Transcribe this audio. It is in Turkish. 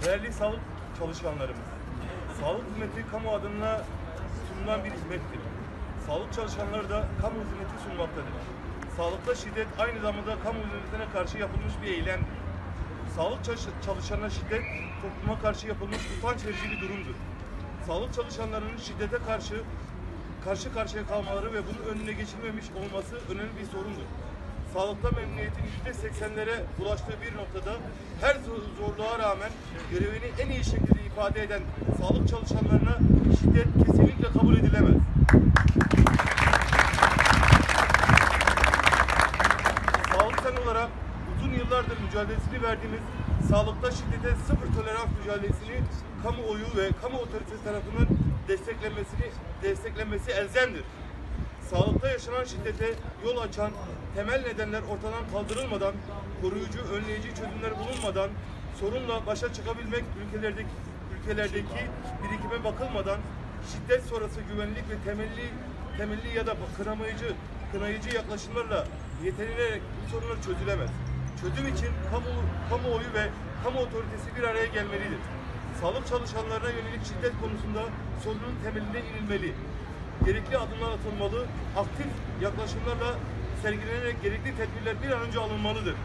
Değerli sağlık çalışanlarımız, sağlık hizmeti kamu adına sunulan bir hizmettir. Sağlık çalışanları da kamu hizmeti sunmaktadır. Sağlıkta şiddet aynı zamanda kamu hizmetine karşı yapılmış bir eylemdir. Sağlık çalışanına şiddet topluma karşı yapılmış utanç verici bir durumdur. Sağlık çalışanlarının şiddete karşı karşıya kalmaları ve bunun önüne geçilmemiş olması önemli bir sorundur. Sağlıkta memnuniyetin %80'lere ulaştığı bir noktada her zorluğa rağmen görevini en iyi şekilde ifade eden sağlık çalışanlarına şiddet kesinlikle kabul edilemez. Sağlıktan olarak uzun yıllardır mücadelesini verdiğimiz sağlıkta şiddete sıfır tolerans mücadelesini kamuoyu ve kamu otoritesi tarafından desteklenmesi elzemdir. Sağlıkta yaşanan şiddete yol açan temel nedenler ortadan kaldırılmadan, koruyucu, önleyici çözümler bulunmadan, sorunla başa çıkabilmek ülkelerdeki birikime bakılmadan, şiddet sonrası güvenlik ve temelli ya da kınayıcı yaklaşımlarla yetinilerek bu sorunlar çözülemez. Çözüm için kamuoyu ve kamu otoritesi bir araya gelmelidir. Sağlık çalışanlarına yönelik şiddet konusunda sorunun temeline inilmeli. Gerekli adımlar atılmalı, aktif yaklaşımlarla sergilenerek gerekli tedbirler bir an önce alınmalıdır.